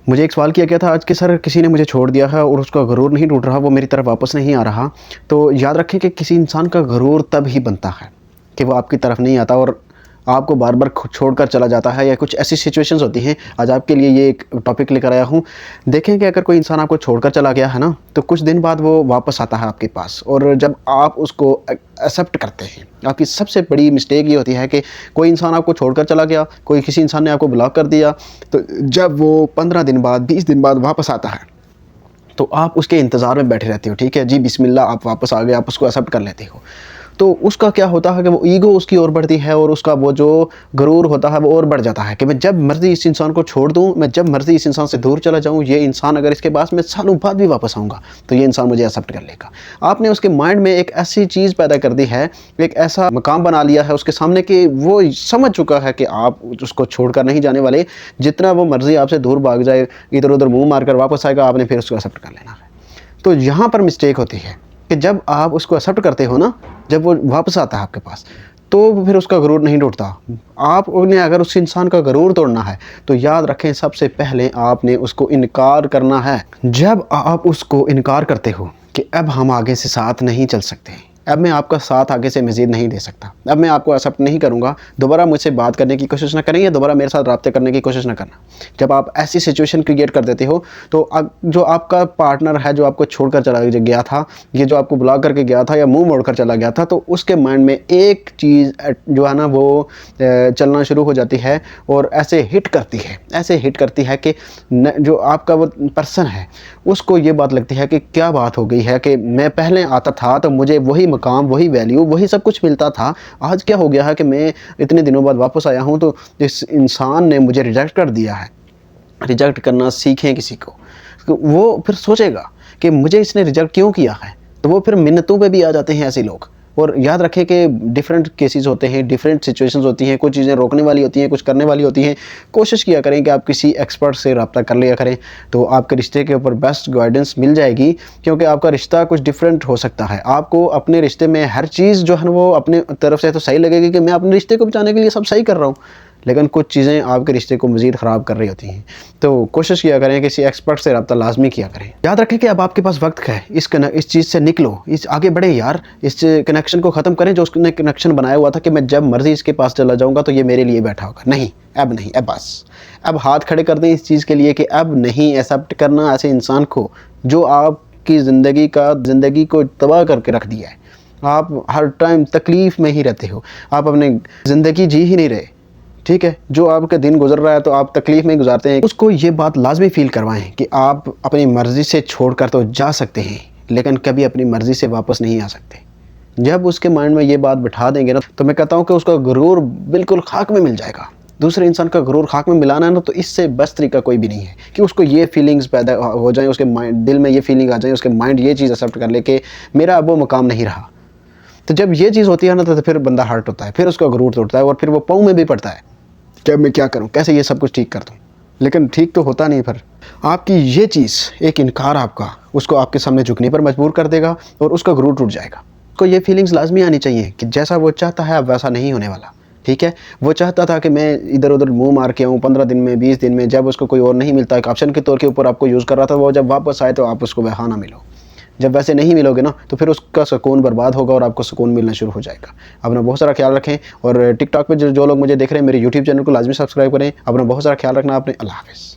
مجھے ایک سوال کیا گیا تھا آج کہ سر کسی نے مجھے چھوڑ دیا ہے اور اس کا غرور نہیں ٹوٹ رہا، وہ میری طرف واپس نہیں آ رہا. تو یاد رکھیں کہ کسی انسان کا غرور تب ہی بنتا ہے کہ وہ آپ کی طرف نہیں آتا اور آپ کو بار بار چھوڑ کر چلا جاتا ہے، یا کچھ ایسی سچویشنز ہوتی ہیں. آج آپ کے لیے یہ ایک ٹاپک لے کر آیا ہوں. دیکھیں کہ اگر کوئی انسان آپ کو چھوڑ کر چلا گیا ہے نا، تو کچھ دن بعد وہ واپس آتا ہے آپ کے پاس، اور جب آپ اس کو ایکسیپٹ کرتے ہیں، آپ کی سب سے بڑی مسٹیک یہ ہوتی ہے کہ کوئی انسان آپ کو چھوڑ کر چلا گیا، کسی انسان نے آپ کو بلاک کر دیا، تو جب وہ 15 دن بعد 20 دن بعد واپس آتا ہے تو آپ اس کے انتظار میں بیٹھے رہتے ہو. ٹھیک ہے جی، بسم اللہ، آپ واپس آ گئے، آپ اس کو ایکسیپٹ کر لیتے ہو. تو اس کا کیا ہوتا ہے کہ وہ ایگو اس کی اور بڑھتی ہے، اور اس کا وہ جو غرور ہوتا ہے وہ اور بڑھ جاتا ہے کہ میں جب مرضی اس انسان کو چھوڑ دوں، میں جب مرضی اس انسان سے دور چلا جاؤں، یہ انسان اگر اس کے پاس میں سالوں بعد بھی واپس آؤں گا تو یہ انسان مجھے ایکسیپٹ کر لے گا. آپ نے اس کے مائنڈ میں ایک ایسی چیز پیدا کر دی ہے، ایک ایسا مقام بنا لیا ہے اس کے سامنے کہ وہ سمجھ چکا ہے کہ آپ اس کو چھوڑ کر نہیں جانے والے. جتنا وہ مرضی آپ سے دور بھاگ جائے، ادھر ادھر منہ مار کر واپس آئے گا، آپ نے پھر اس کو ایکسیپٹ کر لینا ہے. تو یہاں پر مسٹیک ہوتی ہے کہ جب آپ اس کو ایکسیپٹ کرتے ہو نا، جب وہ واپس آتا ہے آپ کے پاس، تو پھر اس کا غرور نہیں ٹوٹتا. آپ نے اگر اس انسان کا غرور توڑنا ہے تو یاد رکھیں سب سے پہلے آپ نے اس کو انکار کرنا ہے. جب آپ اس کو انکار کرتے ہو کہ اب ہم آگے سے ساتھ نہیں چل سکتے، اب میں آپ کا ساتھ آگے سے مزید نہیں دے سکتا، اب میں آپ کو ایکسیپٹ نہیں کروں گا، دوبارہ مجھ سے بات کرنے کی کوشش نہ کریں یا دوبارہ میرے ساتھ رابطے کرنے کی کوشش نہ کرنا. جب آپ ایسی سچویشن کریٹ کر دیتے ہو تو جو آپ کا پارٹنر ہے، جو آپ کو چھوڑ کر چلا گیا تھا، یہ جو آپ کو بلاک کر کے گیا تھا یا منہ موڑ کر چلا گیا تھا، تو اس کے مائنڈ میں ایک چیز جو ہے نا وہ چلنا شروع ہو جاتی ہے اور ایسے ہٹ کرتی ہے کہ جو آپ کا وہ پرسن ہے اس کو یہ بات لگتی ہے کہ کیا بات ہو گئی ہے کہ میں پہلے آتا تھا تو مجھے وہی مقام، وہی ویلیو، وہی سب کچھ ملتا تھا، آج کیا ہو گیا ہے کہ میں اتنے دنوں بعد واپس آیا ہوں تو اس انسان نے مجھے ریجیکٹ کر دیا ہے. ریجیکٹ کرنا سیکھیں کسی کو. وہ پھر سوچے گا کہ مجھے اس نے ریجیکٹ کیوں کیا ہے، تو وہ پھر منتوں پہ بھی آ جاتے ہیں ایسے لوگ. اور یاد رکھیں کہ ڈیفرنٹ کیسز ہوتے ہیں، ڈیفرنٹ سچویشنز ہوتی ہیں، کچھ چیزیں روکنے والی ہوتی ہیں، کچھ کرنے والی ہوتی ہیں. کوشش کیا کریں کہ آپ کسی ایکسپرٹ سے رابطہ کر لیا کریں، تو آپ کے رشتے کے اوپر بیسٹ گائیڈنس مل جائے گی. کیونکہ آپ کا رشتہ کچھ ڈیفرنٹ ہو سکتا ہے. آپ کو اپنے رشتے میں ہر چیز جو ہے وہ اپنے طرف سے تو صحیح لگے گی کہ میں اپنے رشتے کو بچانے کے لیے سب صحیح کر رہا ہوں، لیکن کچھ چیزیں آپ کے رشتے کو مزید خراب کر رہی ہوتی ہیں. تو کوشش کیا کریں کہ کسی ایکسپرٹ سے رابطہ لازمی کیا کریں. یاد رکھیں کہ اب آپ کے پاس وقت ہے، اس چیز سے نکلو، آگے بڑھے یار، اس کنیکشن کو ختم کریں جو اس نے کنیکشن بنایا ہوا تھا کہ میں جب مرضی اس کے پاس چلا جاؤں گا تو یہ میرے لیے بیٹھا ہوگا. نہیں، اب نہیں، اب بس. اب ہاتھ کھڑے کر دیں اس چیز کے لیے کہ اب نہیں ایکسیپٹ کرنا ایسے انسان کو جو آپ کی زندگی کو تباہ کر کے رکھ دیا ہے. آپ ہر ٹائم تکلیف میں ہی رہتے ہو، آپ اپنے زندگی جی ہی نہیں رہے. ٹھیک ہے، جو آپ کا دن گزر رہا ہے تو آپ تکلیف میں گزارتے ہیں. اس کو یہ بات لازمی فیل کروائیں کہ آپ اپنی مرضی سے چھوڑ کر تو جا سکتے ہیں، لیکن کبھی اپنی مرضی سے واپس نہیں آ سکتے. جب اس کے مائنڈ میں یہ بات بٹھا دیں گے نا، تو میں کہتا ہوں کہ اس کا غرور بالکل خاک میں مل جائے گا. دوسرے انسان کا غرور خاک میں ملانا ہے نا، تو اس سے بس طریقہ کوئی بھی نہیں ہے کہ اس کو یہ فیلنگز پیدا ہو جائیں، اس کے دل میں یہ فیلنگ آ جائیں، اس کے مائنڈ یہ چیز ایکسیپٹ کر لے کہ میرا اب وہ مقام نہیں رہا. تو جب یہ چیز ہوتی ہے نا تو پھر بندہ ہرٹ ہوتا ہے، پھر اس کا غرور توڑتا ہے اور پھر وہ پاؤں میں بھی پڑتا ہے کہ میں کیا کروں، کیسے یہ سب کچھ ٹھیک کر دوں. لیکن ٹھیک تو ہوتا نہیں. پھر آپ کی یہ چیز، ایک انکار آپ کا، اس کو آپ کے سامنے جھکنے پر مجبور کر دے گا اور اس کا غرور ٹوٹ جائے گا. اس کو یہ فیلنگز لازمی آنی چاہیے کہ جیسا وہ چاہتا ہے اب ویسا نہیں ہونے والا. ٹھیک ہے، وہ چاہتا تھا کہ میں ادھر ادھر منہ مار کے آؤں 15 دن میں، 20 دن میں، جب اس کو کوئی اور نہیں ملتا، ایک آپشن کے طور کے اوپر آپ کو یوز کر رہا تھا، وہ جب واپس آئے تو آپ اس کو وہاں نہ ملو. جب ویسے نہیں ملو گے نا تو پھر اس کا سکون برباد ہوگا اور آپ کو سکون ملنا شروع ہو جائے گا. اپنا بہت سارا خیال رکھیں، اور ٹک ٹاک پہ جو لوگ مجھے دیکھ رہے ہیں میرے یوٹیوب چینل کو لازمی سبسکرائب کریں. اپنا بہت سارا خیال رکھنا. آپ نے اللہ حافظ.